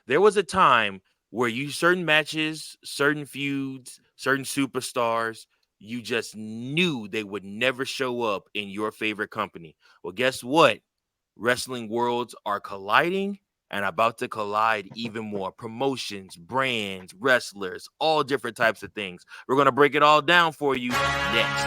There was a time where certain matches, certain feuds, certain superstars, you just knew they would never show up in your favorite company. Well, guess what? Wrestling worlds are colliding and about to collide even more. Promotions, brands, wrestlers, all different types of things. We're going to break it all down for you next.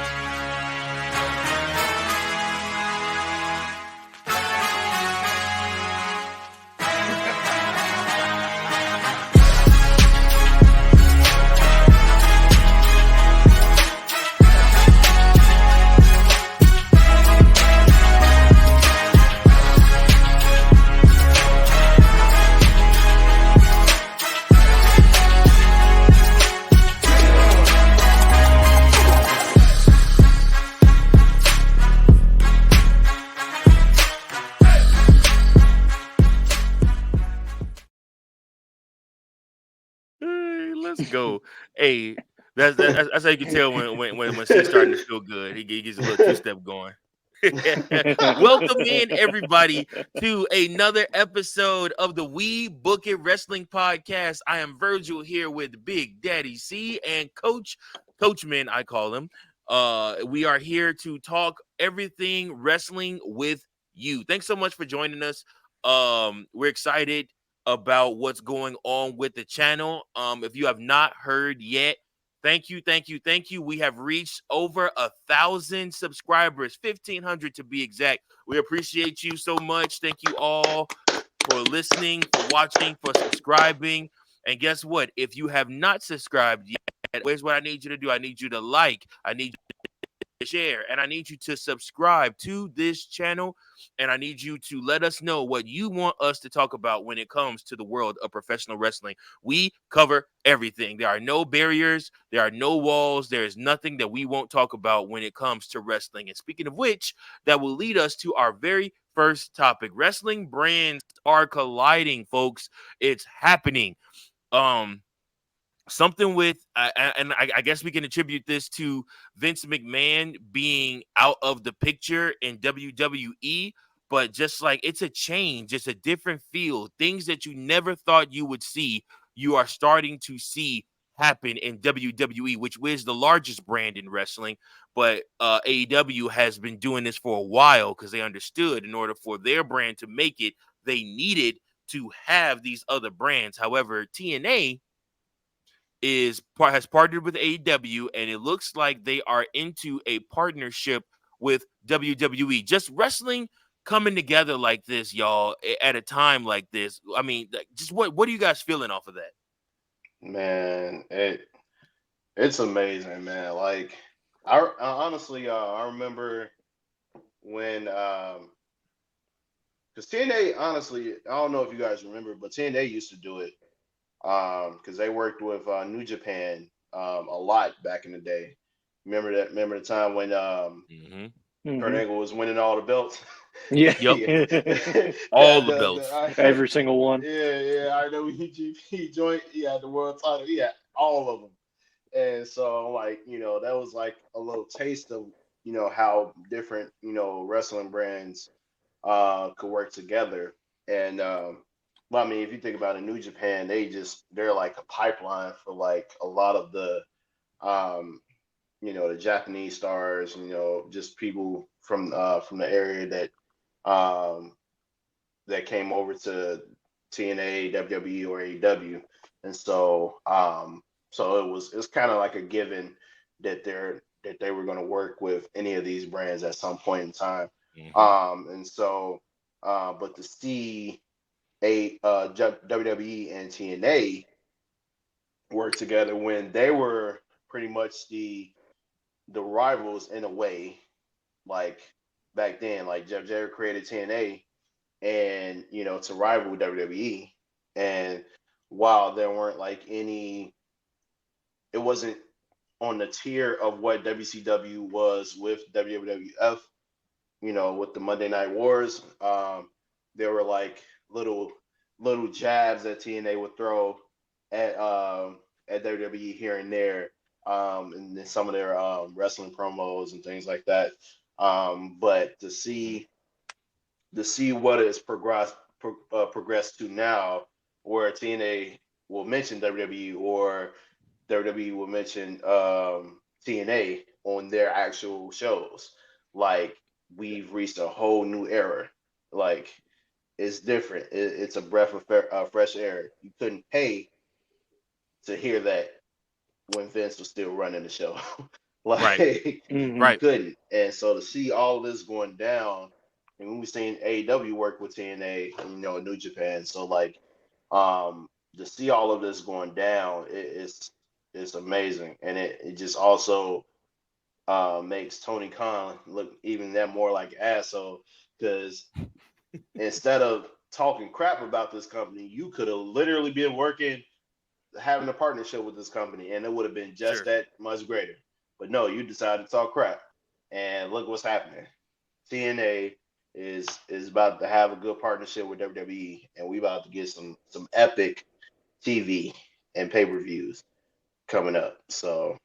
Hey, let's go. Hey, that's how you can tell when C's starting to feel good. He gets a little two step going. Welcome in everybody to another episode of the We Book It Wrestling Podcast. I am Virgil here with Big Daddy C and Coachman, I call him. We are here to talk everything wrestling with you. Thanks so much for joining us. We're excited about what's going on with the channel. If you have not heard yet, thank you. We have reached over 1,000 subscribers, 1,500 to be exact. We appreciate you so much. Thank you all for listening, for watching, for subscribing. And guess what? If you have not subscribed yet, here's what I need you to do. I need you to like. I need share, and I need you to subscribe to this channel, and I need you to let us know what you want us to talk about when it comes to the world of professional wrestling. We cover everything. There are no barriers, there are no walls, there is nothing that we won't talk about when it comes to wrestling. And speaking of which, that will lead us to our very first topic. Wrestling brands are colliding, folks. It's happening. Something with and I guess we can attribute this to Vince McMahon being out of the picture in WWE, but just like it's a change, it's a different feel. Things that you never thought you would see, you are starting to see happen in WWE, which is the largest brand in wrestling. But AEW has been doing this for a while because they understood in order for their brand to make it, they needed to have these other brands. However, TNA has partnered with AEW, and it looks like they are into a partnership with WWE. Just wrestling coming together like this, y'all, at a time like this. I mean, just what are you guys feeling off of that? Man, it's amazing, man. Like I honestly, I remember when because TNA, honestly, I don't know if you guys remember, but TNA used to do it because they worked with New Japan a lot back in the day. Remember that? Remember the time when Kurt Angle was winning all the belts? Yeah. Yep. All the belts. Every single one. Yeah. I know he joined. He had the world title. He had all of them. And so, like, that was like a little taste of, how different, wrestling brands could work together. And well, I mean, if you think about it, New Japan, they're like a pipeline for like a lot of the Japanese stars, just people from the area that came over to TNA, WWE, or AEW. And so so it's kind of like a given that they were going to work with any of these brands at some point in time. And so but to see WWE and TNA work together when they were pretty much the rivals in a way, like back then, like Jeff Jarrett created TNA and to rival WWE. And while there weren't like it wasn't on the tier of what WCW was with WWF, with the Monday Night Wars. There were like little jabs that TNA would throw at WWE here and there, and then some of their wrestling promos and things like that. But to see what has progressed to now, where TNA will mention WWE or WWE will mention TNA on their actual shows. Like we've reached a whole new era. Like it's different. It's a breath of fresh air. You couldn't pay to hear that when Vince was still running the show. Right. Like you Right. couldn't. And so to see all this going down, and when we seen AEW work with TNA, New Japan, so like to see all of this going down, it's amazing, and it just also makes Tony Khan look even that more like an asshole because instead of talking crap about this company, you could have literally been working, having a partnership with this company, and it would have been just Sure. that much greater. But no, you decided to talk crap, and look what's happening. TNA is about to have a good partnership with WWE, and we about to get some epic TV and pay-per-views coming up. So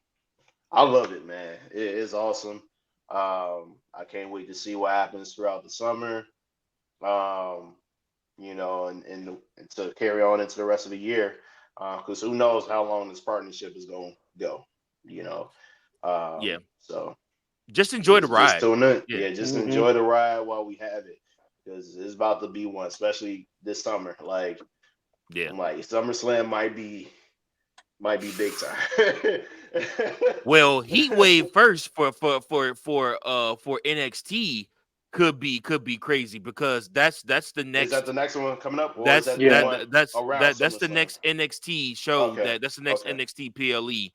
I love it, man. It is awesome. I can't wait to see what happens throughout the summer. Um, and to carry on into the rest of the year, because who knows how long this partnership is going to go. You know, Yeah. so Just enjoy the just ride. tune in. Yeah. Yeah, just enjoy the ride while we have it, because it's about to be one, especially this summer. Like Yeah. I'm like SummerSlam might be big time. Well, Heat Wave first for NXT could be crazy because that's the Is that next the next one coming up, or is that the one around that's the SummerSlam? next NXT show Okay, that's the next okay, NXT PLE,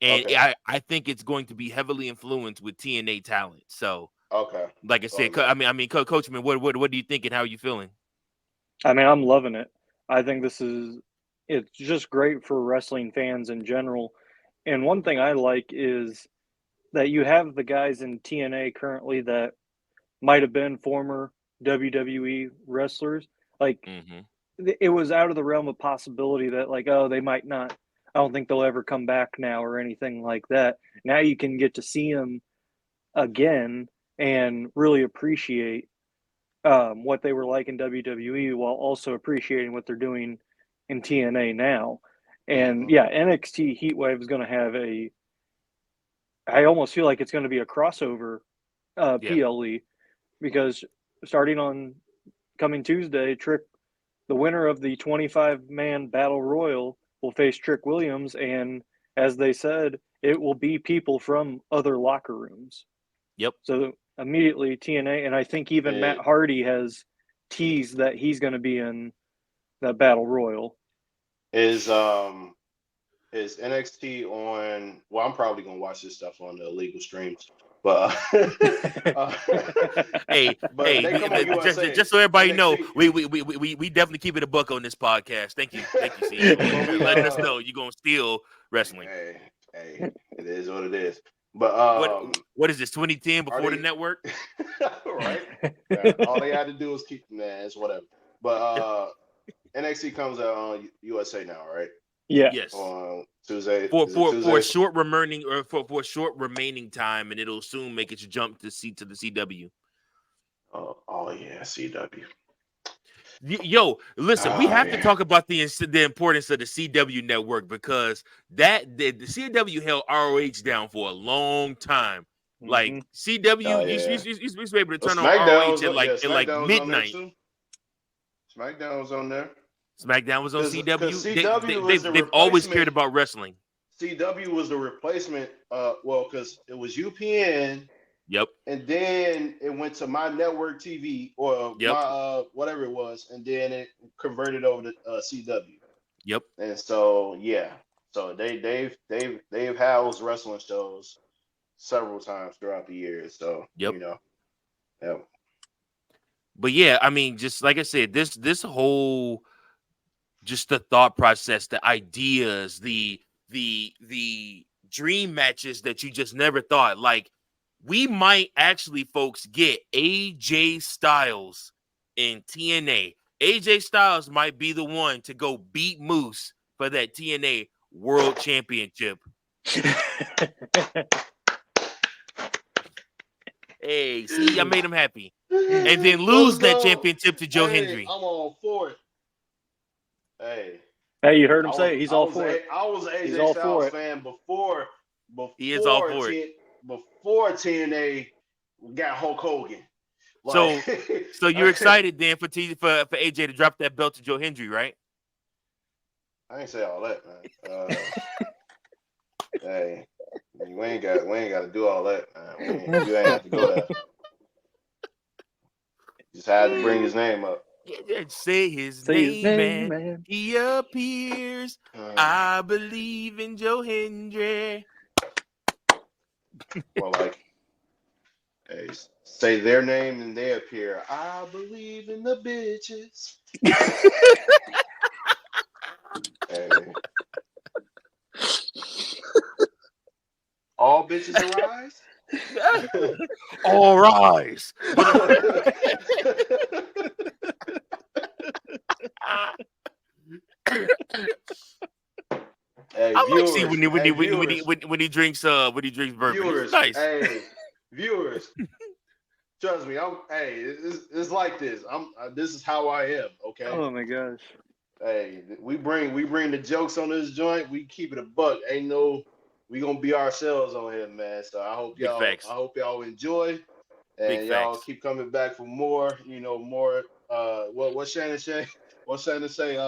and okay, I think it's going to be heavily influenced with TNA talent. So, okay. like I Oh said, yeah. Coachman, what do you think and how are you feeling? I mean, I'm loving it. I think it's just great for wrestling fans in general. And one thing I like is that you have the guys in TNA currently that might have been former WWE wrestlers. Like Mm-hmm. it was out of the realm of possibility that like, oh, they might not. I don't think they'll ever come back now or anything like that. Now you can get to see them again and really appreciate what they were like in WWE while also appreciating what they're doing in TNA now. And Mm-hmm. yeah, NXT Heatwave is going to have I almost feel like it's going to be a crossover Yeah. PLE because starting on coming Tuesday, the winner of the 25-man battle royal, will face Trick Williams. And as they said, it will be people from other locker rooms. Yep. So immediately TNA, and I think even Matt Hardy has teased that he's going to be in that battle royal. Is NXT on? Well, I'm probably gonna watch this stuff on the illegal streams, but Hey, but they come on USA. just so everybody know, NXT. we definitely keep it a buck on this podcast. Thank you, C, for letting us know you're gonna steal wrestling. Hey, it is what it is. But what is this 2010 before the they, network? right? Yeah, all they had to do was keep it's whatever. But NXT comes out on USA now, right? Yeah. Yes. On Tuesday. For Tuesday? a short remaining time, and it'll soon make its jump to the CW. Oh yeah, CW. Yo, listen, we have to talk about the importance of the CW network because the CW held ROH down for a long time. Like CW, you used to be able to turn on ROH at like midnight. SmackDown was on there. SmackDown was on CW. They've always cared about wrestling. CW was the replacement. Well, because it was UPN. Yep. And then it went to my network TV or my whatever it was, and then it converted over to CW. Yep. And so so they've housed wrestling shows several times throughout the years. So But yeah, I mean, just like I said, this whole just the thought process, the ideas, the dream matches that you just never thought. Like, we might actually, folks, get AJ Styles in TNA. AJ Styles might be the one to go beat Moose for that TNA World Championship. Hey, see, I made him happy. And then lose that championship to Joe Hendry. I'm all for it. Hey, you heard him say it. He's all for it. I was an He's AJ all Styles for it. fan before He is all for before TNA got Hulk Hogan. So you're excited then for AJ to drop that belt to Joe Hendry, right? I ain't say all that, man. Hey, we ain't got to do all that, man. You ain't have to go there. Just had to bring his name up. Say his name, man. He appears. I believe in Joe Hendry. Well, like, hey, say their name and they appear. I believe in the bitches. Hey. All bitches arise? All rise. Hey, I viewers, like see when he drinks bourbon. Viewers, Nice. Hey, viewers, trust me. It's like this. This is how I am. Okay. Oh my gosh. Hey, we bring the jokes on this joint. We keep it a buck. We gonna be ourselves on here, man. So I hope y'all enjoy, and y'all keep coming back for more. More. What Shannon say? What Shannon say?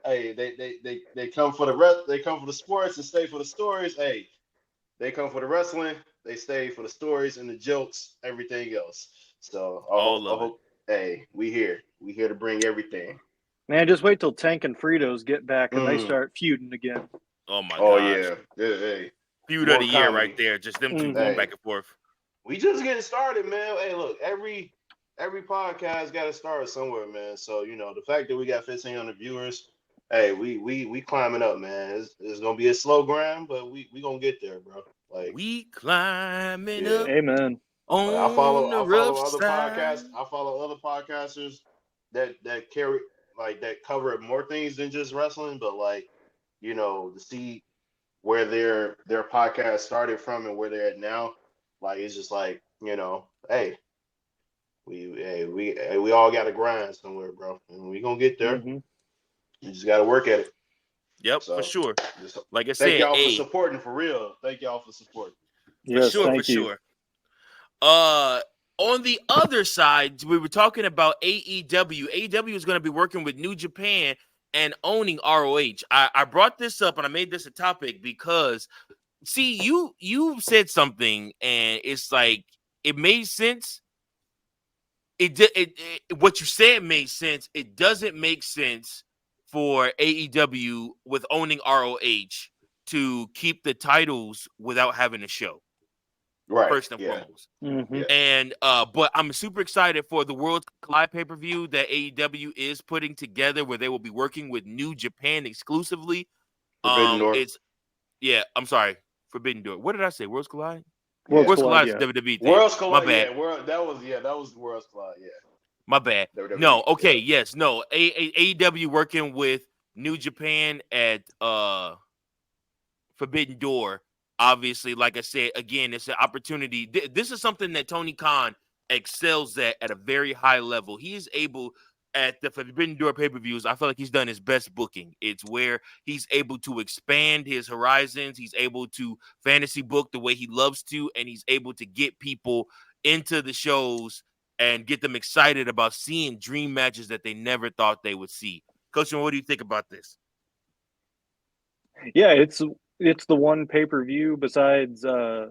Hey, they come for the rest. They come for the sports and stay for the stories. Hey, they come for the wrestling. They stay for the stories and the jokes, everything else. So I hope. Hey, we here to bring everything. Man, just wait till Tank and Fritos get back and they start feuding again. Oh my gosh. Yeah. Hey, feud of the year right there. Just them two going back and forth. We just getting started, man. Hey, look, every podcast got to start somewhere, man. So the fact that we got 1,500 viewers, hey, we climbing up, man. It's gonna be a slow grind, but we gonna get there, bro. Like we climbing up. Amen. Like, I follow other podcasts. I follow other podcasters that carry that cover more things than just wrestling, but to see where their podcast started from and where they're at now, it's just hey, we all got to grind somewhere, bro, and we gonna get there. Mm-hmm. You just got to work at it. Yep, for sure. Like I said, thank y'all for supporting, for real. Thank y'all for supporting. Yes, for sure. On the other side, we were talking about AEW. AEW is going to be working with New Japan and owning ROH. I brought this up and I made this a topic because, see, you said something and it's like it made sense. What you said made sense. It doesn't make sense for AEW with owning ROH to keep the titles without having a show. Right. First and foremost. Mm-hmm. And but I'm super excited for the World Collide pay-per-view that AEW is putting together where they will be working with New Japan exclusively. Forbidden Door. I'm sorry. Forbidden Door. What did I say? Worlds Collide? Yeah. Worlds Collide is WWE thing. Worlds Collide. My bad. Yeah, that was Worlds Collide. Yeah. My bad. WWE, no, okay, yes, no. AEW working with New Japan at Forbidden Door. Obviously, like I said, again, it's an opportunity. This is something that Tony Khan excels at a very high level. He is able at the Forbidden Door pay-per-views. I feel like he's done his best booking. It's where he's able to expand his horizons. He's able to fantasy book the way he loves to, and he's able to get people into the shows and get them excited about seeing dream matches that they never thought they would see. Coachman, what do you think about this? Yeah, it's the one pay-per-view besides All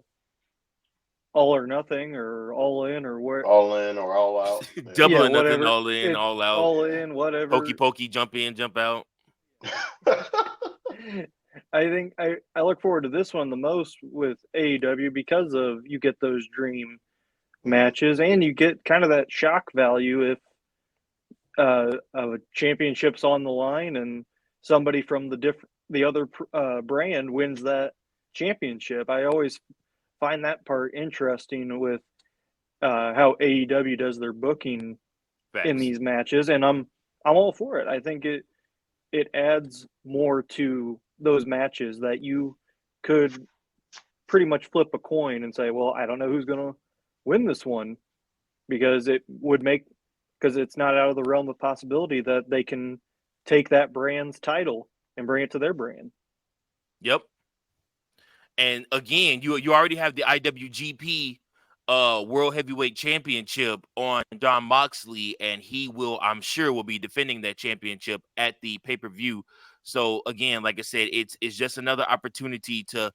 or Nothing or All In or where All In or All Out. Double or Nothing, whatever. All In, All Out. All In, whatever. Pokey pokey, jump in, jump out. I think I look forward to this one the most with AEW because of you get those dream matches and you get kind of that shock value if a championship's on the line and somebody from the other brand wins that championship. I always find that part interesting with how AEW does their booking in these matches, and I'm all for it. I think it adds more to those matches that you could pretty much flip a coin and say, well, I don't know who's going to win this one, because it's not out of the realm of possibility that they can take that brand's title and bring it to their brand. Yep. And again, you already have the IWGP World Heavyweight Championship on Jon Moxley, and he I'm sure will be defending that championship at the pay-per-view. So again, like I said, it's just another opportunity to,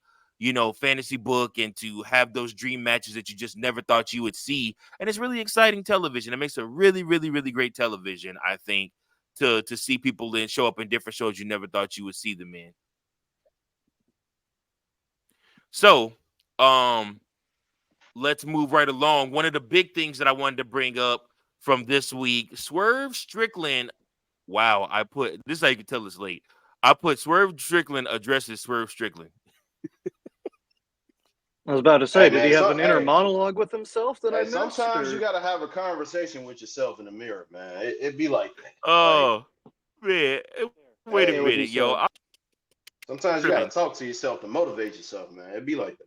fantasy book and to have those dream matches that you just never thought you would see. And it's really exciting television. It makes a really, really, really great television, I think, to see people then show up in different shows you never thought you would see them in. So, let's move right along. One of the big things that I wanted to bring up from this week, Swerve Strickland. Wow, this is how you can tell it's late. I put Swerve Strickland addresses Swerve Strickland. I was about to say, did he have an inner monologue with himself that I missed? Sometimes you got to have a conversation with yourself in the mirror, man. It'd be like that. Oh, man. Wait a minute, yo. Sometimes you got to talk to yourself to motivate yourself, man. It'd be like that.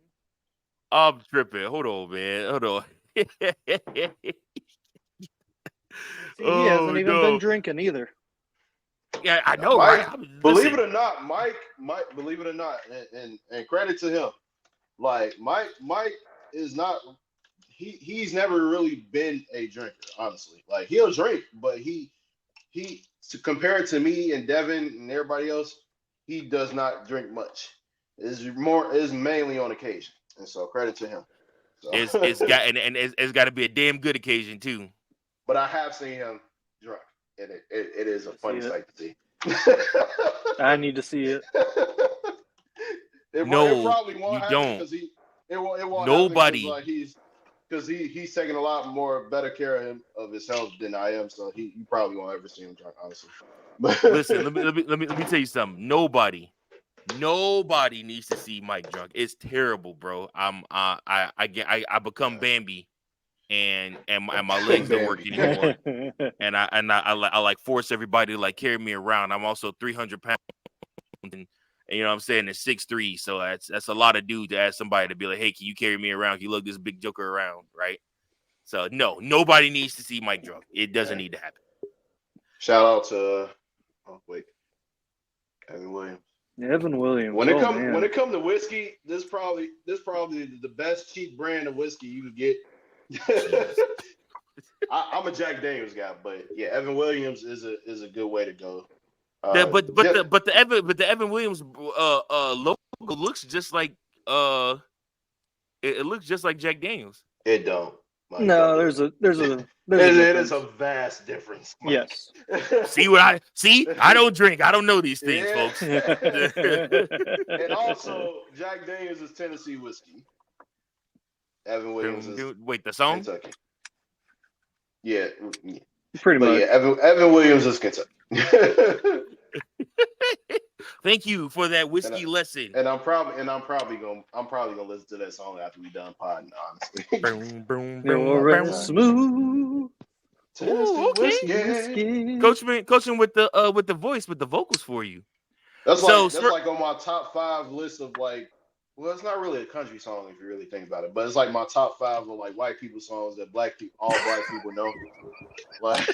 I'm tripping. Hold on, man. Hold on. See, he hasn't even been drinking either. Yeah, I know, Mike, right? Believe it or not, Mike, believe it or not, and credit to him, like Mike is not. He's never really been a drinker, honestly. Like he'll drink, but he compared to me and Devin and everybody else, he does not drink much. Is mainly on occasion, and so credit to him. So. It's got to be a damn good occasion too. But I have seen him drunk, and it is a funny sight to see. I need to see it. It probably won't happen because it won't Nobody. Because he's taking a lot better care of his health than I am, so you probably won't ever see him drunk, honestly. Listen, let me tell you something. Nobody needs to see Mike drunk. It's terrible, bro. I become Bambi, and my legs don't work anymore. and I like force everybody to like carry me around. I'm also 300 pounds, and you know what I'm saying, it's 6'3", so that's a lot of dude to ask somebody to be like, hey, can you carry me around? Can you lug this big joker around, right? So no, nobody needs to see Mike drunk. It doesn't need to happen. Shout out to Evan Williams. Evan Williams. When it comes to whiskey, this probably the best cheap brand of whiskey you could get. I'm a Jack Daniels guy, but yeah, Evan Williams is a good way to go. But the Evan Williams logo looks just like it looks just like Jack Daniels. It don't. No, there's a it is a vast difference. Yes. I don't drink. I don't know these things, folks. And also, Jack Daniels is Tennessee whiskey. Evan Williams is the song? Kentucky. Yeah. Pretty much. Yeah, Evan Williams is Kentucky. Thank you for that whiskey lesson. And I'm probably gonna listen to that song after we done podding, honestly. Smooth. Ooh, okay. Coachman with the voice, with the vocals for you. That's like on my top 5 list of like, well, it's not really a country song if you really think about it, but it's like my top 5 of like white people songs that all black people know. Like,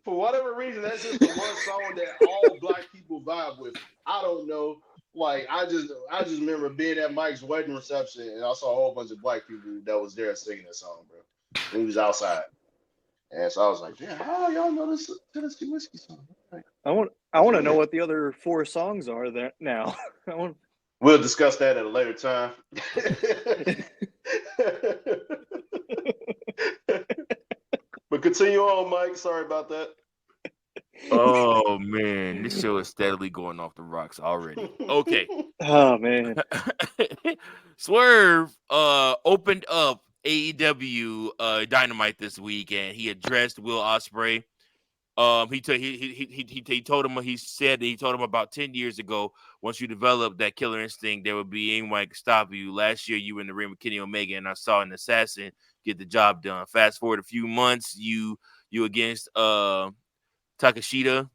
for whatever reason, that's just the one song that all black people vibe with. I don't know. Like, I just remember being at Mike's wedding reception, and I saw a whole bunch of black people that was there singing that song, bro. And he was outside, and so I was like, "Yeah, how y'all know this Tennessee whiskey song?" Like, I want to know what the other 4 songs are there now. We'll discuss that at a later time. But continue on, Mike. Sorry about that. Oh man, this show is steadily going off the rocks already. Okay. Oh man. Swerve opened up AEW Dynamite this week, and he addressed Will Ospreay. He told him about 10 years ago, once you develop that killer instinct, there would be anyone who could stop you. Last year, you were in the ring with Kenny Omega, and I saw an assassin get the job done. Fast forward a few months, you against Takashita,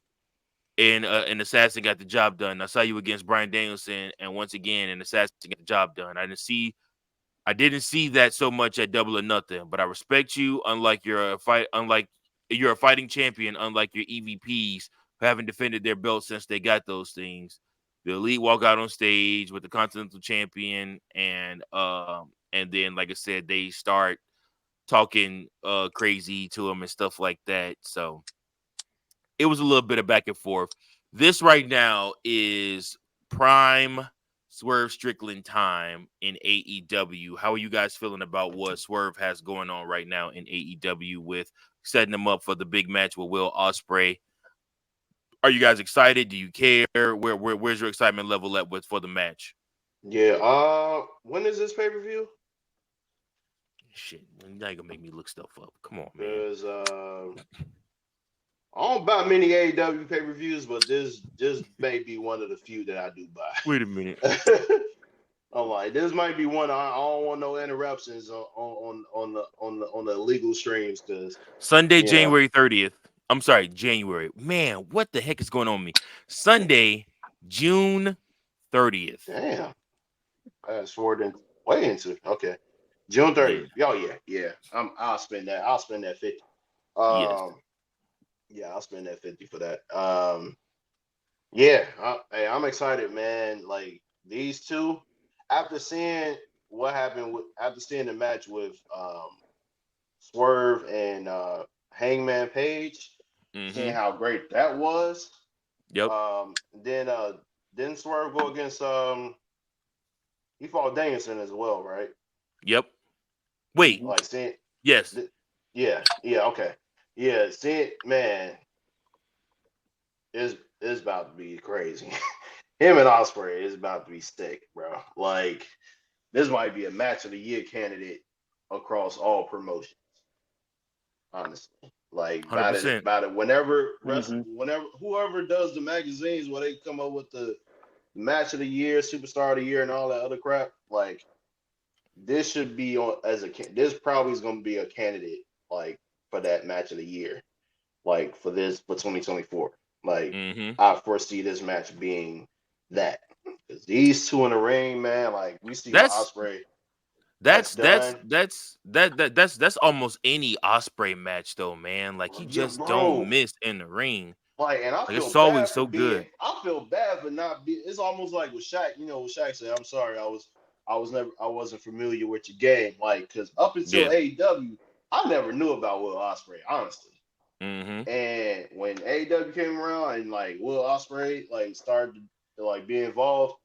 and an assassin got the job done. I saw you against Bryan Danielson, and once again, an assassin got the job done. I didn't see that so much at Double or Nothing, but I respect you. Unlike you're a fighting champion, unlike your EVPs who haven't defended their belts since they got those things. The Elite walk out on stage with the Continental Champion, and then, like I said, they start talking crazy to him and stuff like that. So it was a little bit of back and forth. This right now is prime Swerve Strickland time in AEW. How are you guys feeling about what Swerve has going on right now in AEW with setting them up for the big match with Will Ospreay? Are you guys excited? Do you care? Where's your excitement level at for the match? Yeah. When is this pay-per-view? Shit, now you're gonna make me look stuff up. Come on, man. Because I don't buy many AEW pay-per-views, but this may be one of the few that I do buy. Wait a minute. I'm like, this might be one. I don't want no interruptions on the illegal streams, because Sunday, January 30th. I'm sorry, January. Man, what the heck is going on with me? Sunday, June 30th. Damn. Fast forward way into okay. June 30th. Yeah. Oh yeah. I'll spend that. I'll spend that 50. Yes. Yeah, I'll spend that 50 for that. Yeah. I'm excited, man. Like, these two, after seeing what happened after seeing the match with Swerve and Hangman Page, seeing how great that was. Yep. Then Swerve go against he fought Danielson as well, right? Yep. Wait. Like, seeing yes. Yeah, okay. Yeah, seeing, man, it's about to be crazy. Him and Ospreay is about to be sick, bro. Like, this might be a match of the year candidate across all promotions. Honestly. Like, 100%. about it whenever whoever does the magazines where they come up with the match of the year, superstar of the year, and all that other crap, like, this should be on this probably is going to be a candidate, like, for that match of the year, like, for 2024. Like, I foresee this match being that, because these two in the ring, man, like, we see Ospreay. That's almost any Ospreay match though, man. Like, he just don't miss in the ring. Like, and I feel it's always so good. I feel bad for not being. It's almost like with Shaq. You know, with Shaq said, "I'm sorry, I wasn't familiar with your game." Like, because up until AEW, I never knew about Will Ospreay, honestly. And when AEW came around and, like, Will Ospreay, like, started to, like, be involved,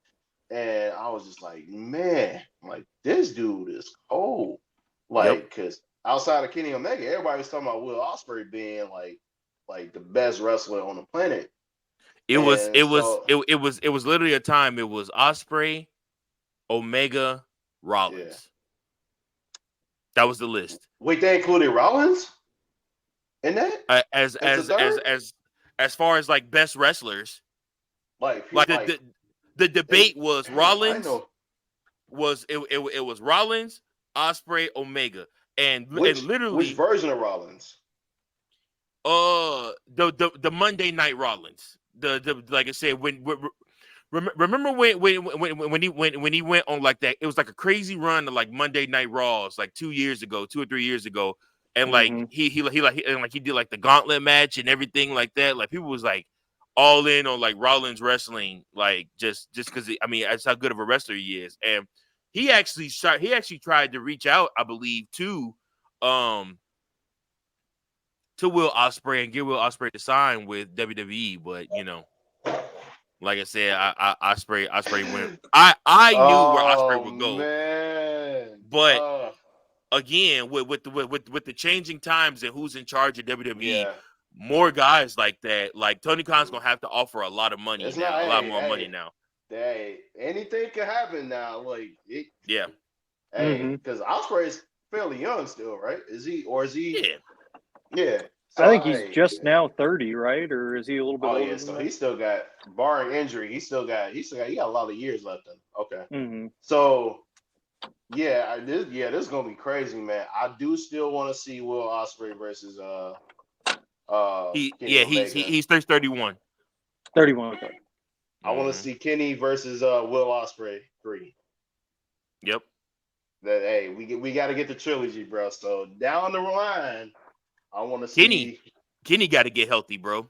and I was just like, man, like, this dude is cold. Like, because outside of Kenny Omega, everybody was talking about Will Ospreay being like the best wrestler on the planet. It was literally a time. It was Ospreay, Omega, Rollins. Yeah. That was the list. Wait, they included Rollins in that? As far as, like, best wrestlers, like the debate was Rollins. It was Rollins, Ospreay, Omega, and literally, which version of Rollins? The Monday Night Rollins. The like I said, remember when he went on, like, that, it was like a crazy run of, like, Monday Night Raws, like 2 or 3 years ago, and like he did, like, the gauntlet match and everything like that. Like, people was, like, all in on, like, Rollins wrestling, like, just because, I mean, that's how good of a wrestler he is. And he actually tried to reach out, I believe, to Will Ospreay and get Will Ospreay to sign with WWE, but, you know, like I said, Ospreay went. I knew where Ospreay would go, man. But again, with the changing times and who's in charge of WWE, more guys like that, like Tony Khan's gonna have to offer a lot of money a lot more money now. Hey, anything can happen now. Like, yeah. Hey, because Ospreay is fairly young still, right? Is he? Yeah. Yeah. So, I think he's just now 30, right? Or is he a little bit older? Yeah. So he still got, barring injury, he got a lot of years left in him. Okay. So, this is gonna be crazy, man. I do still want to see Will Ospreay versus he's 31. 31. Okay. I want to see Kenny versus Will Ospreay 3. Yep. That, hey, we got to get the trilogy, bro. So down the line, I want to see Kenny got to get healthy, bro.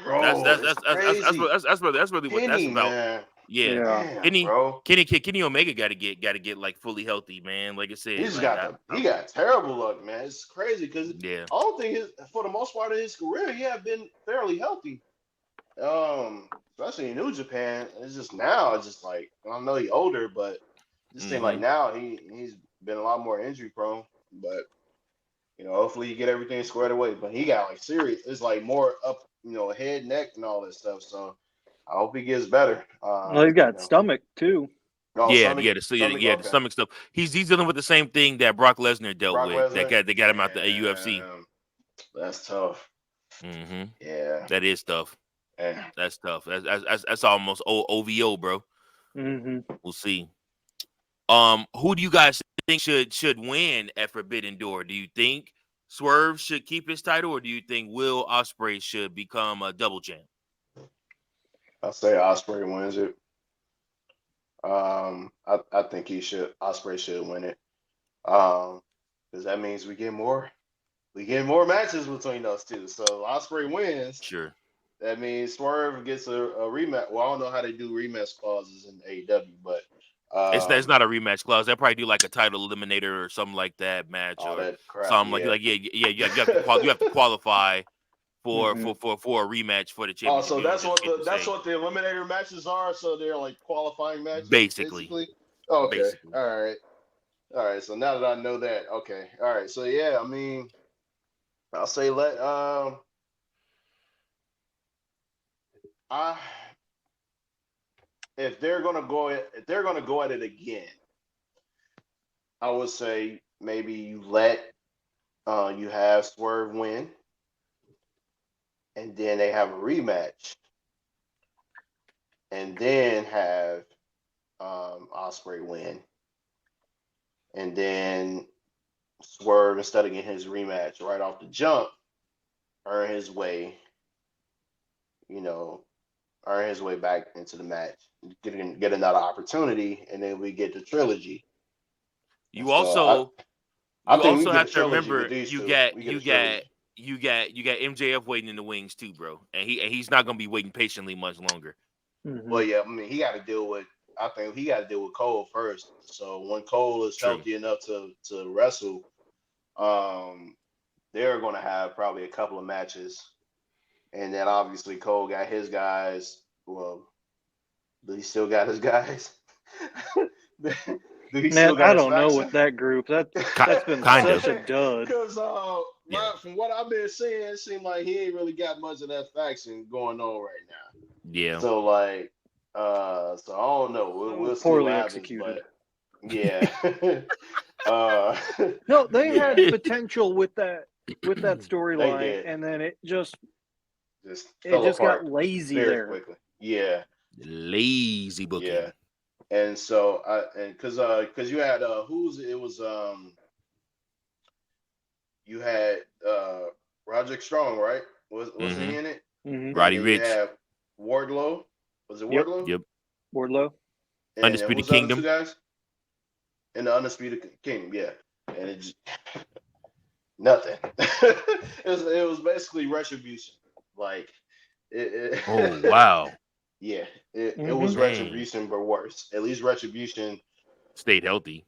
Bro, it's crazy. That's really what that's Kenny, about. man. Yeah, Damn, bro. Kenny Omega got to get like fully healthy, man. Like I said, He got terrible luck, man. It's crazy because yeah. I don't think for the most part of his career, he had been fairly healthy. Especially in New Japan. It's just now, it's just like I know he's older, but just seems like now he's been a lot more injury prone. But hopefully you get everything squared away. But he got like serious. It's like more up, head, neck, and all that stuff. So I hope he gets better. Well, he's got stomach too. Oh, the stomach stuff. He's dealing with the same thing that Brock Lesnar dealt with. Lesnar? They got him out the UFC. That's tough. Yeah, that is tough. Yeah. That's tough. That's almost OVO, bro. We'll see. Who do you guys think should win at Forbidden Door? Do you think Swerve should keep his title, or do you think Will Ospreay should become a double champ? I'll say Ospreay wins it. I think Ospreay should win it. Because that means we get more matches between those two. So Ospreay wins. Sure. That means Swerve gets a rematch. Well, I don't know how they do rematch clauses in AEW, but it's not a rematch clause. They'll probably do like a title eliminator or something like that match, or that crap, something like you have to qualify for a rematch for the championship. Oh, so that's what the eliminator matches are. So they're like qualifying matches, basically. Okay, basically. All right. So now that I know that, okay, all right. So yeah, I mean, I'll say if they're gonna go at it again, I would say maybe you you have Swerve win, and then they have a rematch, and then have Ospreay win, and then Swerve, instead of getting his rematch right off the jump, earn his way back into the match, get another opportunity, and then we get the trilogy. I think have to remember you got MJF waiting in the wings too, bro, and he's not gonna be waiting patiently much longer. Well, yeah, I mean he got to deal with Cole first. So when Cole is healthy enough to wrestle, they're gonna have probably a couple of matches. And then obviously Cole got his guys. Well, do he still got his guys? Man, I don't know with that group. That's been such a dud. Because from what I've been seeing, it seems like he ain't really got much of that faction going on right now. Yeah. So so I don't know. We'll see poorly what happens, executed. But, yeah. No, they had potential with that storyline, and then it just got lazy there quickly. Yeah. Lazy booking. Yeah. And so because you had you had Roderick Strong, right? Was he in it? Roddy Ricch. You have Wardlow. Was it Wardlow? Yep. Wardlow. And Undisputed Kingdom. Two guys? And the Undisputed Kingdom, yeah. And it just nothing. it was basically Retribution. Like oh wow. Yeah, it was Retribution, but worse. At least Retribution stayed healthy.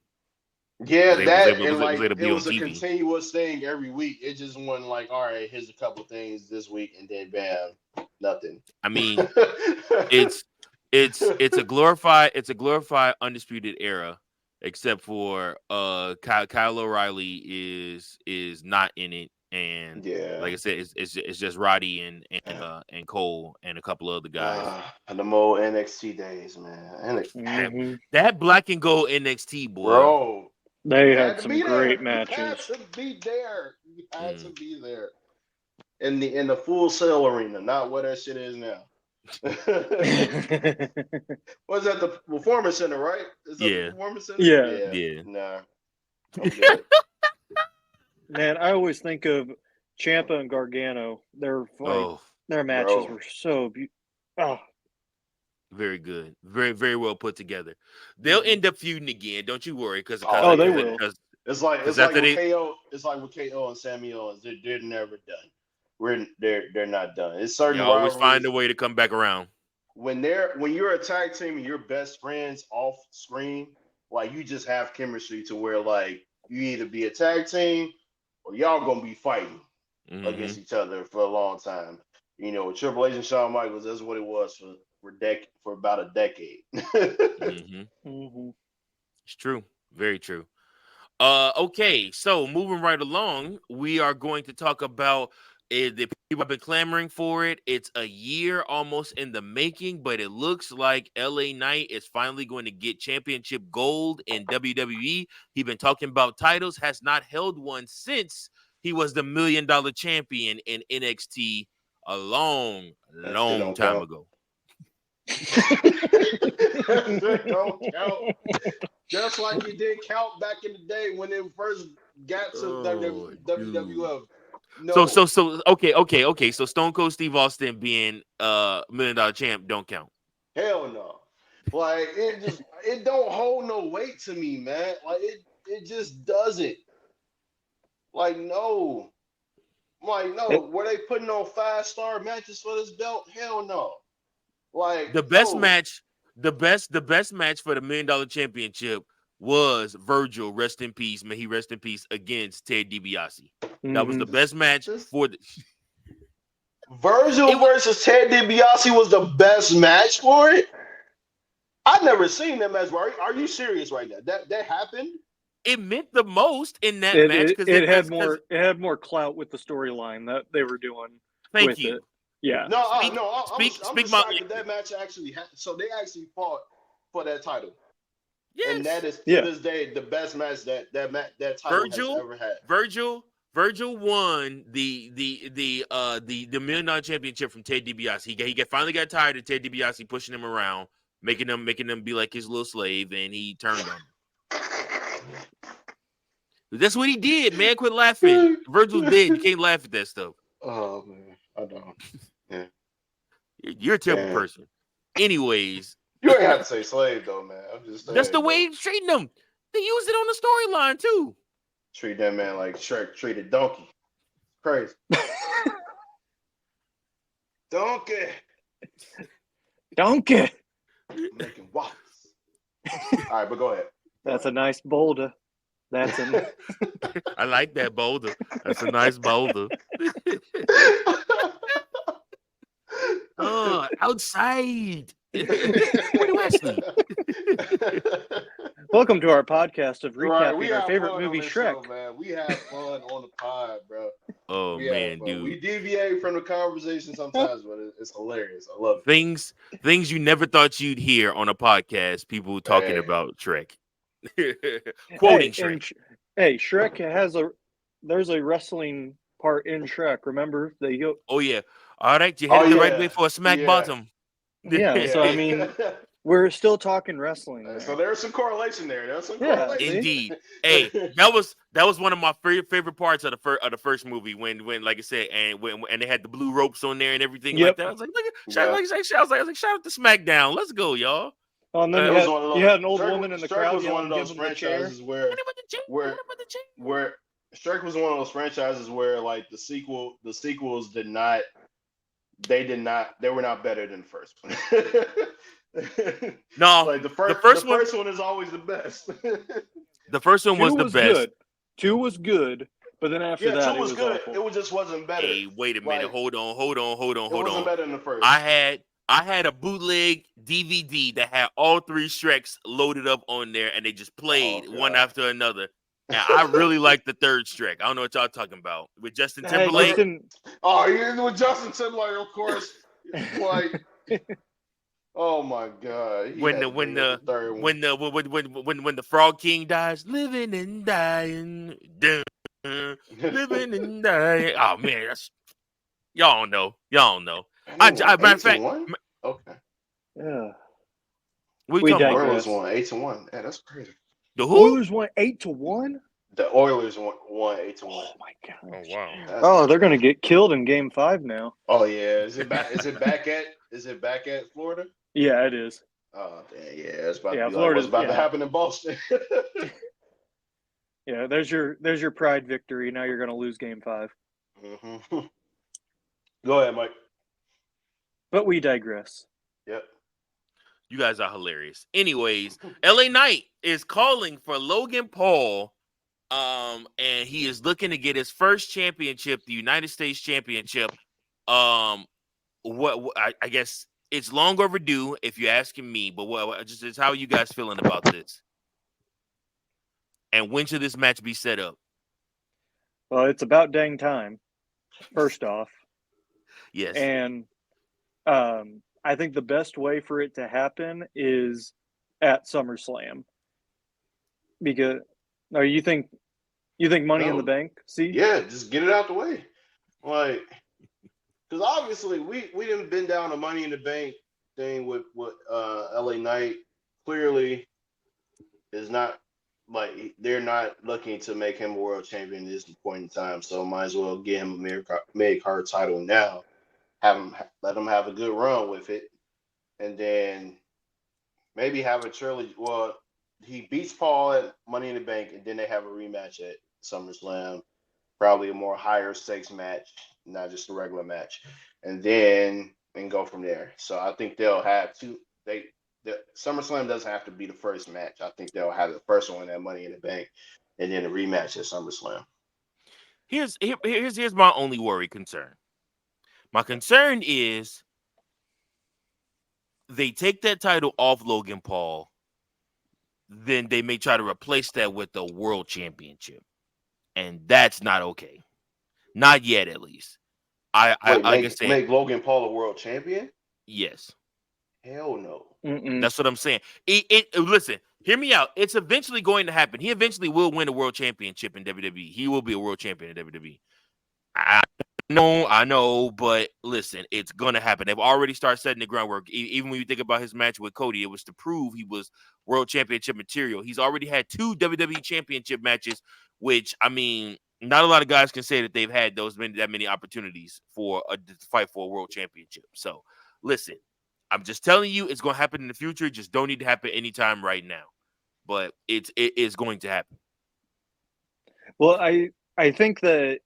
Yeah, it was a continuous thing every week. It just wasn't like, all right, here's a couple things this week, and then bam, nothing. I mean, it's a glorified Undisputed Era, except for Kyle O'Reilly is not in it. And like I said, it's just Roddy and Cole and a couple other guys. The more NXT days, man. That black and gold NXT, boy. Bro, they had some great matches. You had to be there. You had to be there. In the Full Sail Arena, not what that shit is now. Was that the Performance Center, right? Is that the Performance Center? Yeah. Nah. I'm good. Man, I always think of Ciampa and Gargano. Their matches were so beautiful. Very good. Very, very well put together. They'll end up feuding again. Don't you worry. Because they will. It's like with KO and Sami Owens. They're never done. they're not done. It's certain You always find rivalries a way to come back around. when you're a tag team and you're best friends off screen, like you just have chemistry to where like you either be a tag team or y'all gonna be fighting against each other for a long time. You know, Triple H and Shawn Michaels, that's what it was for about a decade. It's true. Very true. Okay, so moving right along, we are going to talk about the people have been clamoring for it. It's a year almost in the making, but it looks like LA Knight is finally going to get championship gold in WWE. He's been talking about titles, has not held one since he was the $1 million champion in NXT a long time ago. That don't count. Just like it did count back in the day when it first got to WWF. No. So okay. So Stone Cold Steve Austin being $1 million champ don't count. Hell no. Like it don't hold no weight to me, man. Like it just doesn't. Like no. Like no. Were they putting on 5-star matches for this belt? Hell no. Like the best match for the $1 million championship was Virgil, rest in peace, may he rest in peace, against Ted DiBiase. That was the best match for the Virgil versus Ted DiBiase was the best match for it. I've never seen that match. Are you serious right now? That happened? It meant the most in that match because it had more clout with the storyline that they were doing. Thank you. Yeah. I'm shocked that match actually happened. So they actually fought for that title. Yes. And that is to this day the best match that title has ever had. Virgil won the $1 million championship from Ted DiBiase. He finally got tired of Ted DiBiase pushing him around, making him be like his little slave, and he turned on him. That's what he did, man. Quit laughing. Virgil's dead. You can't laugh at that stuff. Oh man, I don't. Yeah. You're a terrible person. Anyways. You ain't have to say slave though, man. I'm just saying. That's the way he's treating them. They used it on the storyline too. Treat that man like Shrek treated Donkey. Crazy. Donkey. Making waffles. All right, but go ahead. That's a nice boulder. I like that boulder. That's a nice boulder. Oh, outside. Wesley. Welcome to our podcast of recapping our favorite movie, Shrek. Show, man. We have fun on the pod, bro. Oh man, dude. We deviate from the conversation sometimes, but it's hilarious. I love it. Things you never thought you'd hear on a podcast. People talking about Shrek, quoting Shrek. Shrek there's a wrestling part in Shrek. Remember they go. Oh yeah. All right, you headed the right way for a smack bottom. Yeah, so I mean, we're still talking wrestling. So there's some correlation there. Indeed. Hey, that was one of my favorite parts of the first movie when like I said, and they had the blue ropes on there and everything like that. I was like, shout out to SmackDown. Let's go, y'all. Oh, and then you had an old woman in the crowd. Was one of those franchises where Shrek was one of those franchises where like the sequels did not. They were not better than the first one. No, like the first one is always the best. The first one was the best. Good. 2 was good, but then after that, 2 was good. Awful. It just wasn't better. Hey, wait a minute. Hold on. It wasn't better than the first. I had a bootleg DVD that had all 3 Shreks loaded up on there, and they just played one after another. And I really like the third Shrek. I don't know what y'all talking about with Justin Timberlake. You're with Justin Timberlake, of course. Like, oh my god! When the Frog King dies, living and dying, living and dying. Oh man, that's y'all know. Matter of fact, okay. Yeah. We Oilers won 8-1. Yeah, that's crazy. The who? Oilers won 8-1. The Oilers won 8-1. Oh my god! Oh wow! They're gonna get killed in Game 5 now. Oh yeah, is it back at Florida? Yeah, it is. Oh yeah, it's about to be Florida's about to happen in Boston. Yeah, there's your pride victory. Now you're gonna lose Game 5. Mm-hmm. Go ahead, Mike. But we digress. Yep. You guys are hilarious. Anyways, LA Knight is calling for Logan Paul. And he is looking to get his first championship, the United States Championship. I guess it's long overdue if you're asking me, but just how are you guys feeling about this? And when should this match be set up? Well, it's about dang time, first off. Yes. And I think the best way for it to happen is at SummerSlam. Because you think Money in the Bank? See? Yeah, just get it out the way. Like, because obviously we didn't been down the Money in the Bank thing with LA Knight. Clearly, is not like they're not looking to make him a world champion at this point in time. So might as well get him a mid-card title now. Let him have a good run with it, and then maybe have a trilogy. Well, he beats Paul at Money in the Bank, and then they have a rematch at SummerSlam. Probably a more higher stakes match, not just a regular match, and go from there. So I think they'll have two. The SummerSlam doesn't have to be the first match. I think they'll have the first one at Money in the Bank, and then a rematch at SummerSlam. Here's my only concern. My concern is they take that title off Logan Paul, then they may try to replace that with the world championship, and that's not okay. Not yet, at least. Make Logan Paul a world champion? Yes. Hell no. That's what I'm saying. Listen, hear me out. It's eventually going to happen. He eventually will win a world championship in WWE. He will be a world champion in WWE. I know, but listen, it's going to happen. They've already started setting the groundwork. Even when you think about his match with Cody, it was to prove he was world championship material. He's already had 2 WWE championship matches, which, I mean, not a lot of guys can say that they've had that many opportunities to fight for a world championship. So, listen, I'm just telling you, it's going to happen in the future. It just don't need to happen anytime right now. But it is going to happen. Well, I think that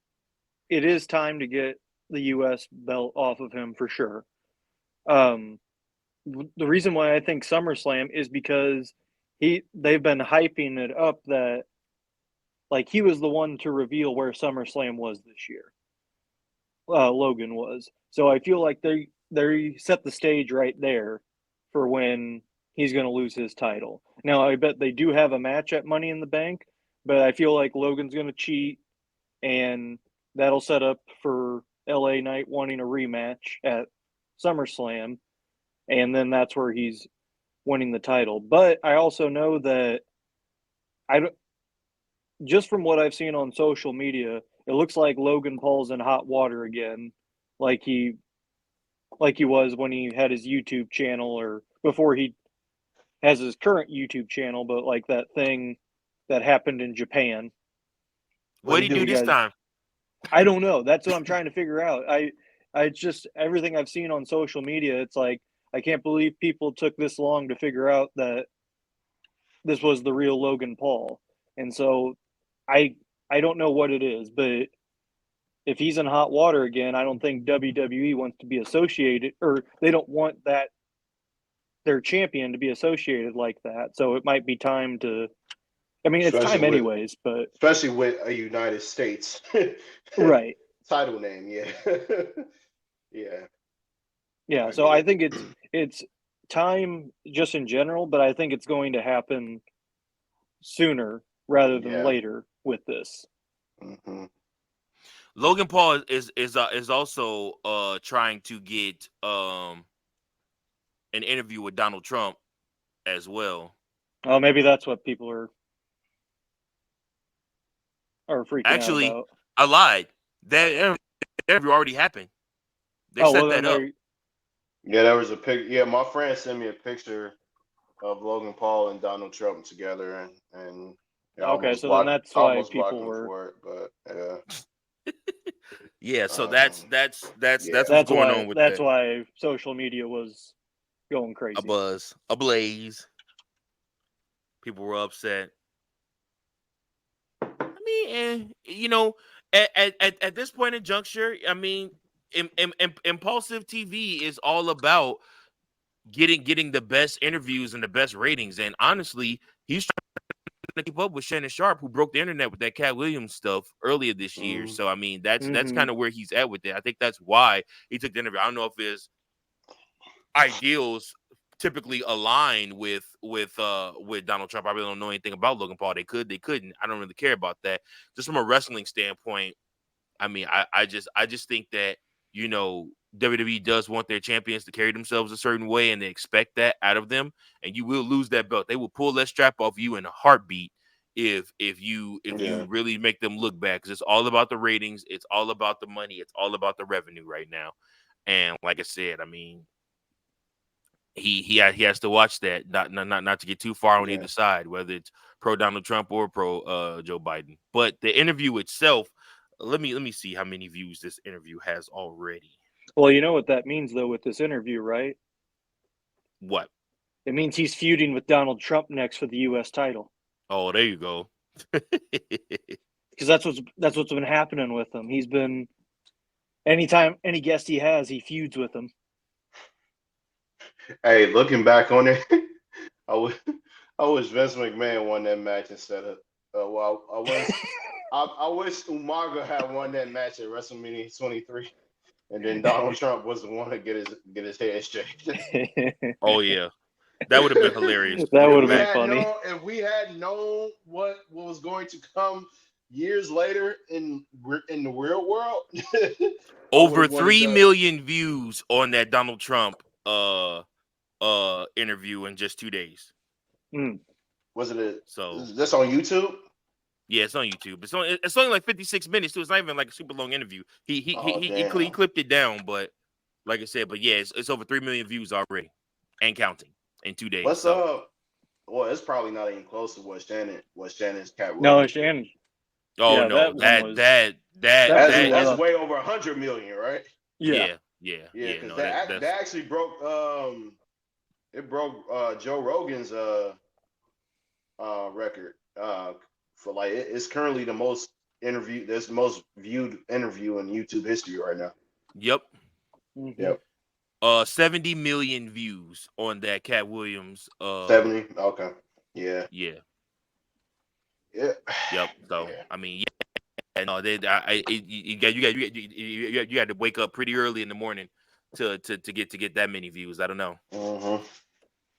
it is time to get the U.S. belt off of him for sure. The reason why I think SummerSlam is because they've been hyping it up that like he was the one to reveal where SummerSlam was this year. Logan was. So I feel like they set the stage right there for when he's going to lose his title. Now, I bet they do have a match at Money in the Bank, but I feel like Logan's going to cheat, and that'll set up for LA Knight wanting a rematch at SummerSlam, and then that's where he's winning the title. But I also know that just from what I've seen on social media, it looks like Logan Paul's in hot water again, like he was when he had his YouTube channel, or before he has his current YouTube channel, but like that thing that happened in Japan. What did he do this time? I don't know. That's what I'm trying to figure out. I just, everything I've seen on social media, it's like, I can't believe people took this long to figure out that this was the real Logan Paul. And so I don't know what it is, but if he's in hot water again, I don't think WWE wants to be associated, or they don't want that their champion to be associated like that. So it might be time to, I mean, it's time anyways, but especially with a United States right title name, yeah. So I think it's time just in general, but I think it's going to happen sooner rather than later with this. Mm-hmm. Logan Paul is also trying to get an interview with Donald Trump as well. Oh, maybe that's what people are freaking out about. I lied. That interview already happened. They set that up. Yeah, there was a pic. Yeah, my friend sent me a picture of Logan Paul and Donald Trump together, and okay, so then that's why people were for it, but yeah. So that's what's going on with that's why social media was going crazy. Ablaze. People were upset. I mean, at this point in juncture, I mean, Impulsive TV is all about getting the best interviews and the best ratings. And honestly, he's trying to keep up with Shannon Sharp, who broke the internet with that Cat Williams stuff earlier this year. So I mean, that's kind of where he's at with it. I think that's why he took the interview. I don't know if his ideals typically align with Donald Trump. I really don't know anything about Logan Paul. They couldn't. I don't really care about that. Just from a wrestling standpoint, I mean, I just think that, you know, WWE does want their champions to carry themselves a certain way, and they expect that out of them. And you will lose that belt. They will pull that strap off you in a heartbeat if you really make them look bad, because it's all about the ratings, it's all about the money, it's all about the revenue right now. And like I said, I mean, he has to watch that, not to get too far on either side, whether it's pro Donald Trump or pro Joe Biden. But the interview itself, let me see how many views this interview has already. Well, you know what that means though with this interview, right? What? It means he's feuding with Donald Trump next for the U.S. title. Oh, there you go. Because that's what's been happening with him. He's been, anytime any guest he has, he feuds with him. Hey, looking back on it, I wish Vince McMahon won that match instead of I wish Umaga had won that match at WrestleMania 23, and then Donald Trump was the one to get his head shaved. Oh yeah, that would have been hilarious. That would have been funny. If we had known what was going to come years later in the real world, over 3 million views on that Donald Trump interview in just 2 days. Was it so this on YouTube? Yeah, it's on YouTube. It's only like 56 minutes too. It's not even like a super long interview. He clipped it down, but like I said, but yeah, it's over 3 million views already and counting in 2 days. What's up? Well, it's probably not even close to what Shannon's Cat. No, Shannon. Oh yeah, no, that's way over 100 million, right? Yeah. Because that actually broke Joe Rogan's record for like it's currently the most viewed interview in YouTube history right now. Yep. Mm-hmm. Yep. 70 million views on that Cat Williams. 70. Okay. Yeah. Yep. So yeah. I mean, yeah. No, you got to wake up pretty early in the morning to get that many views. I don't know. Mm-hmm.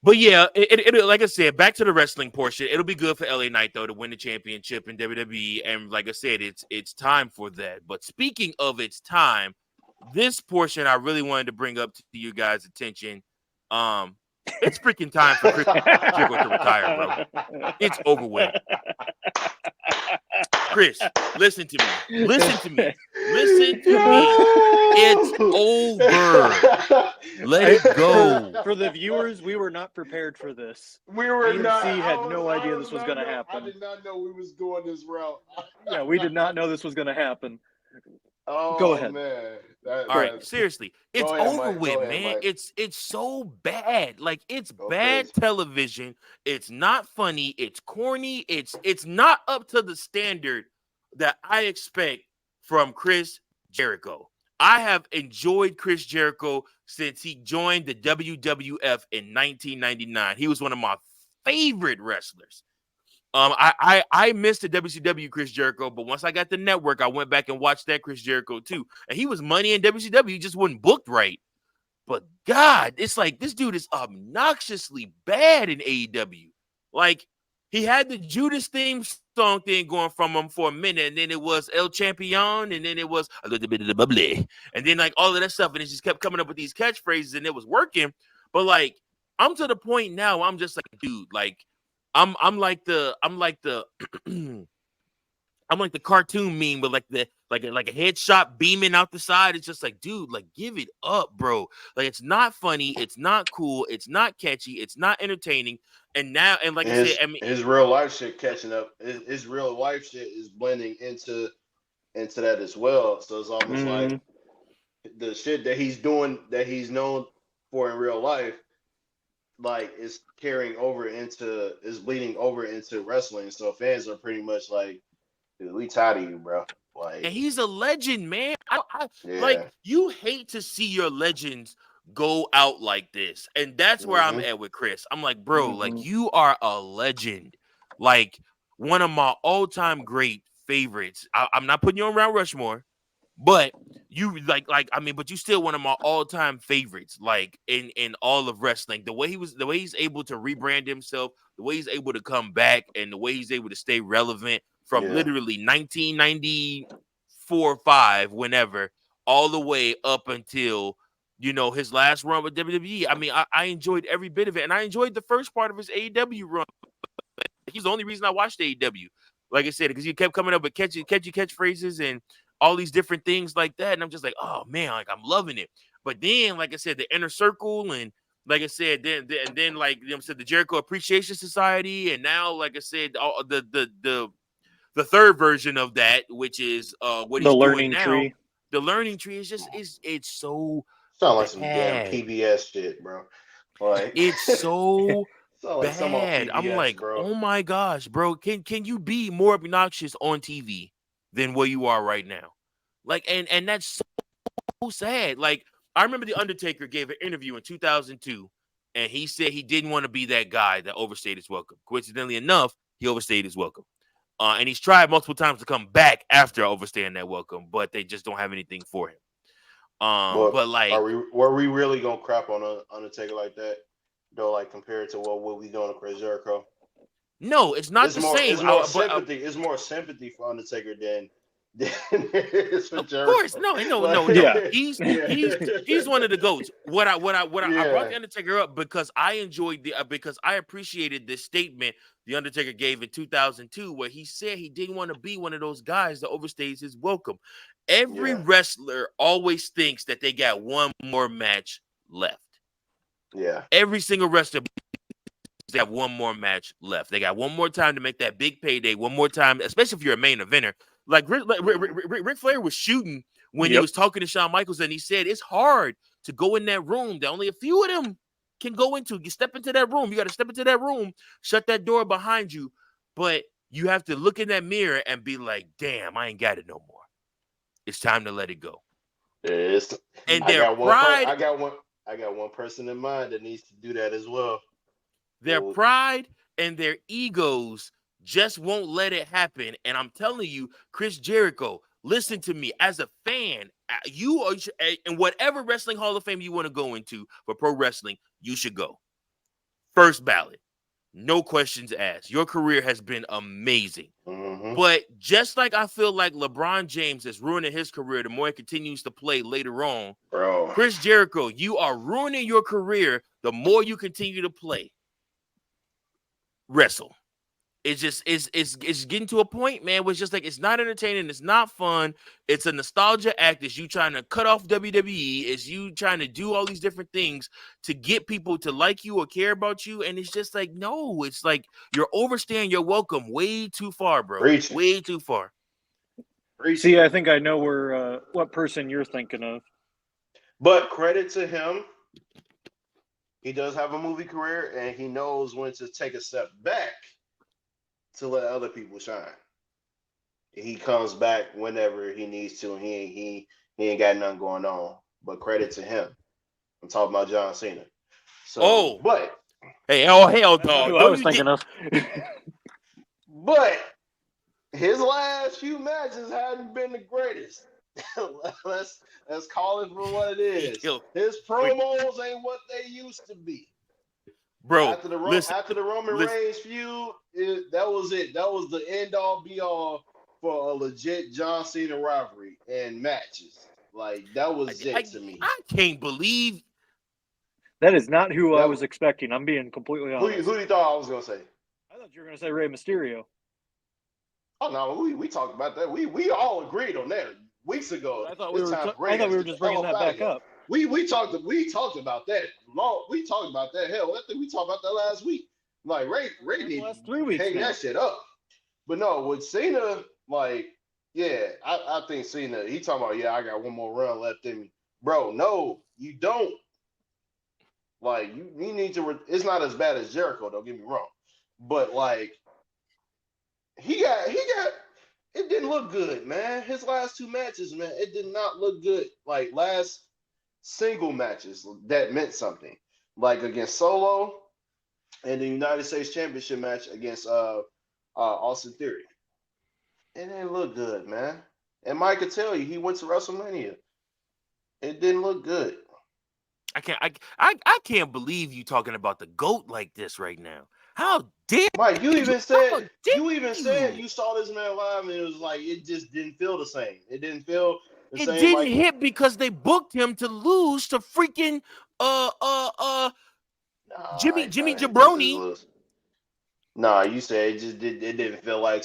But yeah, it like I said, back to the wrestling portion. It'll be good for LA Knight though to win the championship in WWE, and like I said, it's time for that. But speaking of it's time, this portion I really wanted to bring up to you guys' attention. It's freaking time for Chris Jericho to retire, bro. It's over with. Chris, listen to me. It's over. Let it go. For the viewers, we were not prepared for this. We were not. had no idea this was going to happen. I did not know we was going this route. Yeah, we did not know this was going to happen. Oh, go ahead, man. All right, seriously, it's over with, man. It's so bad. Like it's bad television. It's not funny. It's corny. It's not up to the standard that I expect from Chris Jericho. I have enjoyed Chris Jericho since he joined the WWF in 1999. He was one of my favorite wrestlers. I missed the WCW Chris Jericho, but once I got the network, I went back and watched that Chris Jericho too. And he was money in WCW, he just wasn't booked right. But God, it's like this dude is obnoxiously bad in AEW. Like he had the Judas theme song thing going from him for a minute, and then it was El Champion, and then it was a little bit of the bubbly, and then like all of that stuff, and it just kept coming up with these catchphrases, and it was working. But like I'm to the point now, I'm just like, dude, like. I'm like the cartoon meme with like a headshot beaming out the side. It's just like, dude, like give it up, bro. Like it's not funny, it's not cool, it's not catchy, it's not entertaining. And now, and like I said, I mean, his real life shit catching up. His real life shit is blending into that as well. So it's almost like the shit that he's doing that he's known for in real life. Like is bleeding over into wrestling. So fans are pretty much like Dude, we tired of you, bro. And Like, he's a legend, man. Like, yeah. you hate to see your legends go out like this. And that's where I'm Mm-hmm. at with Chris. I'm like, bro, like, you are a legend. Like, one of my all-time great favorites. I'm not putting you on Mount Rushmore, but you but you still one of my all-time favorites, like in all of wrestling. The way he's able to rebrand himself, the way he's able to come back, and the way he's able to stay relevant from Yeah. literally 1994 5, whenever, all the way up until his last run with WWE. I mean, I enjoyed every bit of it, and I enjoyed the first part of his AEW run. He's the only reason I watched AEW. Like I said, because he kept coming up with catchy catchphrases and all these different things like that. And I'm just like, oh man, like I'm loving it. But then, like I said, the Inner Circle, and like I said, then like said, the Jericho Appreciation Society, and now, like I said, all the third version of that, which is what The he's doing learning now. tree. The learning tree is it's so Sound like some damn bad. PBS shit, bro. Like, It's so sound like some on bad. I'm PBS, like, bro. oh my gosh, bro. Can you be more obnoxious on TV than where you are right now? Like, and that's so sad. Like, I remember The Undertaker gave an interview in 2002, and he said he didn't want to be that guy that overstayed his welcome. Coincidentally enough, he overstayed his welcome. And he's tried multiple times to come back after overstaying that welcome, but they just don't have anything for him. But like, were we really gonna crap on Undertaker like that? Though, like, compared to what we doing to Chris Jericho? no, it's not the same. It's more sympathy for Undertaker than it is for Of Jericho. course, no. Yeah. He's one of the goats. I brought the Undertaker up because I enjoyed because I appreciated this statement the Undertaker gave in 2002, where he said he didn't want to be one of those guys that overstays his welcome. Every wrestler always thinks that they got one more match left. Yeah. Every single wrestler, they have one more match left. They got one more time to make that big payday. One more time, especially if you're a main eventer. Like Ric Flair was shooting when he was talking to Shawn Michaels, and he said it's hard to go in that room that only a few of them can go into. You step into that room. You got to step into that room, shut that door behind you, but you have to look in that mirror and be like, damn, I ain't got it no more. It's time to let it go. And I got one person in mind that needs to do that as well. Their pride and their egos just won't let it happen. And I'm telling you, Chris Jericho, listen to me. As a fan, you are in whatever wrestling Hall of Fame you want to go into for pro wrestling, you should go. First ballot. No questions asked. Your career has been amazing. Mm-hmm. But just like I feel like LeBron James is ruining his career the more he continues to play later on, bro, Chris Jericho, you are ruining your career the more you continue to play. Wrestle. It's just it's getting to a point, man, where it's just like it's not entertaining, it's not fun, it's a nostalgia act. It's you trying to cut off WWE, it's you trying to do all these different things to get people to like you or care about you, and it's just like, no, it's like you're overstaying your welcome way too far, bro. Way too far. See, I think I know what person you're thinking of. But credit to him, he does have a movie career, and he knows when to take a step back to let other people shine. He comes back whenever he needs to, and he ain't got nothing going on. But credit to him. I'm talking about John Cena. So, but hell, dog. I was thinking of. But his last few matches hadn't been the greatest. let's call it for what it is. His promos ain't what they used to be. Bro, after the Roman Reigns feud, that was it. That was the end all be all for a legit John Cena rivalry and matches. Like, that was it to me. I can't believe that is not who I was expecting. I'm being completely honest. Who do you thought I was gonna say? I thought you were gonna say Rey Mysterio. Oh no, we talked about that. We all agreed on that weeks ago. I thought we were just bringing that back up. We talked about that. We talked about that. Hell, I think we talked about that last week. Like, Ray need to hang that shit up. But no, with Cena, like, yeah, I think Cena, he talking about, I got one more run left in me. Bro, no, you don't. Like, you need to, it's not as bad as Jericho, don't get me wrong. But, like, he got it didn't look good, man. His last 2 matches, man, it did not look good. Like last single matches that meant something, like against Solo and the United States Championship match against Austin Theory. It didn't look good, man. And Mike could tell you he went to WrestleMania. It didn't look good. I can't believe you talking about the GOAT like this right now. How dare Mike, you even said you you saw this man live and it was like it just didn't feel the same. It didn't feel the same. It didn't like, hit because they booked him to lose to freaking Jimmy Jabroni. Nah, you said it didn't feel like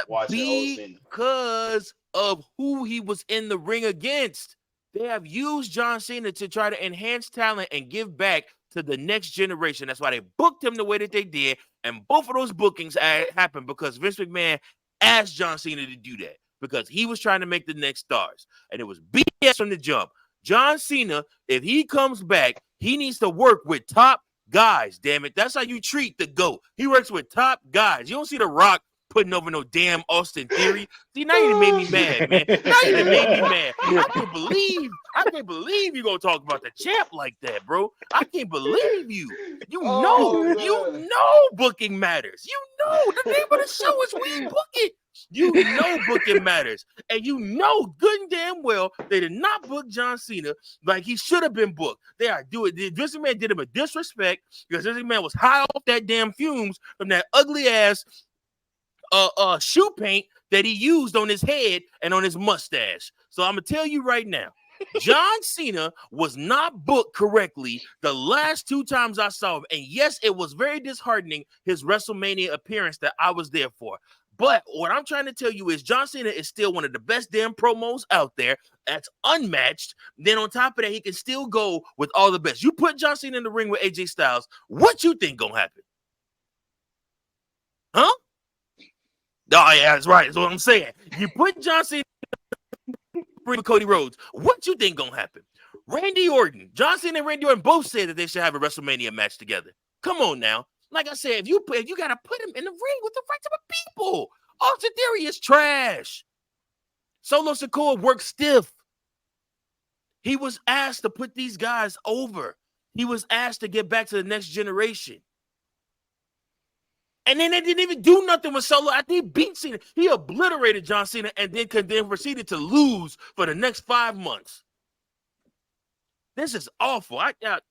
watching old Cena because of who he was in the ring against. They have used John Cena to try to enhance talent and give back to the next generation. That's why they booked him the way that they did. And both of those bookings happened because Vince McMahon asked John Cena to do that because he was trying to make the next stars. And it was BS from the jump. John Cena, if he comes back, he needs to work with top guys, damn it. That's how you treat the GOAT. He works with top guys. You don't see The Rock putting over no damn Austin Theory. See, now you done made me mad, man. Now you done made me mad. I can't believe you gonna talk about the champ like that, bro. I can't believe you. You know booking matters. You know the name of the show is We Book It. You know booking matters. And you know good and damn well they did not book John Cena like he should have been booked. They are doing this man did him a disrespect because this man was high off that damn fumes from that ugly ass shoe paint that he used on his head and on his mustache. So I'm gonna tell you right now, John Cena was not booked correctly the last 2 times I saw him. And yes, it was very disheartening, his WrestleMania appearance that I was there for. But what I'm trying to tell you is John Cena is still one of the best damn promos out there. That's unmatched. Then on top of that, he can still go with all the best. You put John Cena in the ring with AJ Styles, what you think gonna happen? Huh? Oh, yeah, that's right. That's what I'm saying. You put John Cena with Cody Rhodes, what you think gonna happen? Randy Orton, John Cena and Randy Orton both said that they should have a WrestleMania match together. Come on now. Like I said, if you gotta put him in the ring with the right type of people. Austin Theory is trash. Solo Sikoa worked stiff. He was asked to put these guys over. He was asked to get back to the next generation. And then they didn't even do nothing with Solo. I think he beat Cena. He obliterated John Cena and then proceeded to lose for the next 5 months. This is awful. I gotta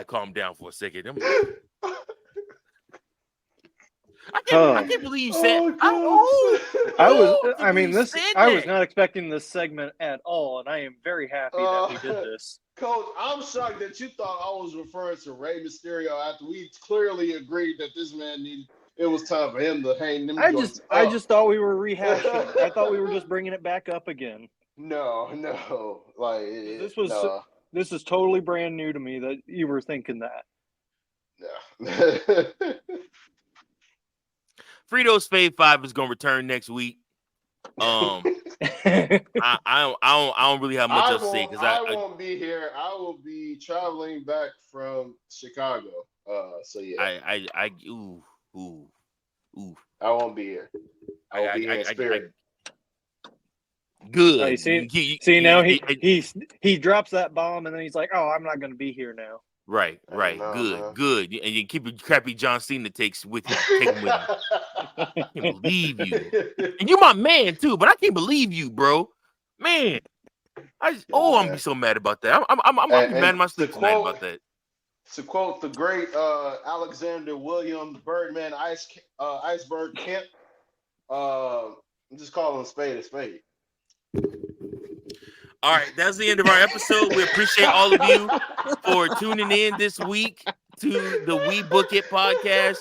calm down for a second. I can't believe you said. I was not expecting this segment at all, and I am very happy that we did this. Coach, I'm shocked that you thought I was referring to Rey Mysterio after we clearly agreed that this man it was time for him to hang them. I just thought we were rehashing. I thought we were just bringing it back up again. No, like this is totally brand new to me that you were thinking that. No. Frito's Fave 5 is gonna return next week. I don't really have much else to say because I won't be here. I will be traveling back from Chicago. So yeah. I won't be here. I will be here in spirit. Good. See now he drops that bomb and then he's like, "Oh, I'm not going to be here now." Right. Good. And you keep your crappy John Cena takes with you. Take him with you. I can't believe you. And you're my man too, but I can't believe you, bro. Man, I'm gonna be so mad about that. I'm mad at my sleep tonight about that. To quote the great Alexander William Birdman Iceberg Kemp, I'm just calling a spade a spade. All right, that's the end of our episode. We appreciate all of you for tuning in this week to the We Book It podcast.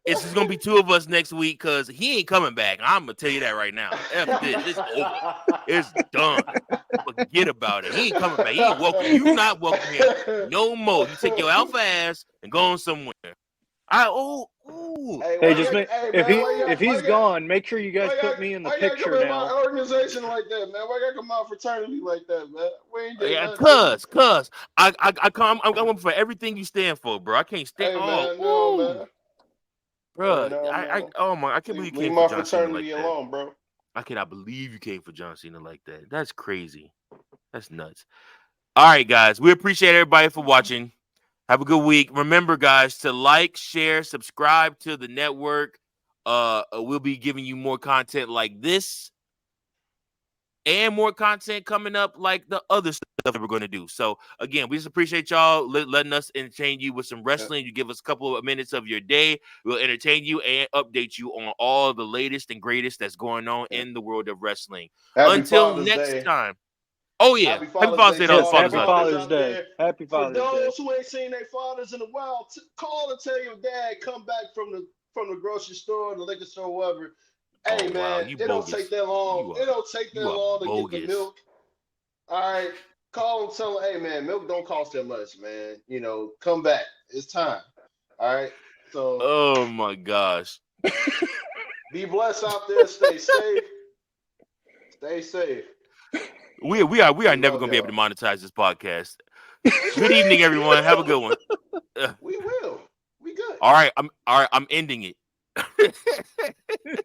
It's just gonna be 2 of us next week because he ain't coming back. I'm gonna tell you that right now. F this, it's over. It's done. Forget about it. He ain't coming back. He ain't welcome. You not welcome here no more. You take your alpha ass and go on somewhere. If he's gone, make sure you guys put me in the picture now. Why you gotta come in my organization like that, man? Why you gotta come out fraternity like that, man? We ain't doing that. Cuz I'm for everything you stand for, bro. I can't stand. Hey, man, no, man. Bro, No, I can't believe you leave came my for John Cena like fraternity that. alone, bro. I cannot believe you came for John Cena like that. That's crazy. That's nuts. All right, guys. We appreciate everybody for watching. Have a good week. Remember, guys, to like, share, subscribe to the network. We'll be giving you more content like this and more content coming up like the other stuff that we're going to do. So, again, we just appreciate y'all letting us entertain you with some wrestling. You give us a couple of minutes of your day. We'll entertain you and update you on all the latest and greatest that's going on in the world of wrestling. Happy Until Father's next Day. time. Oh, yeah. Happy Happy Father's Father's Day Day to to Yes, all all the the happy fathers out there. fathers Father's out Day. there. Happy For Father's Day. those who ain't seen their fathers in a while, call and tell your dad come back from the grocery store, the liquor store, whatever. Hey Oh, wow. man, You it don't bogus. take that long. It don't take that You are long to get the bogus. milk. All right, call and tell them, hey man, milk don't cost that much, man. Come back. It's time. All right. So Oh, my gosh. be blessed out there. Stay safe. Stay safe. We are We never love going to be able to y'all. monetize this podcast. Good evening, everyone. Have a good one. We will. We good. All right, I'm ending it.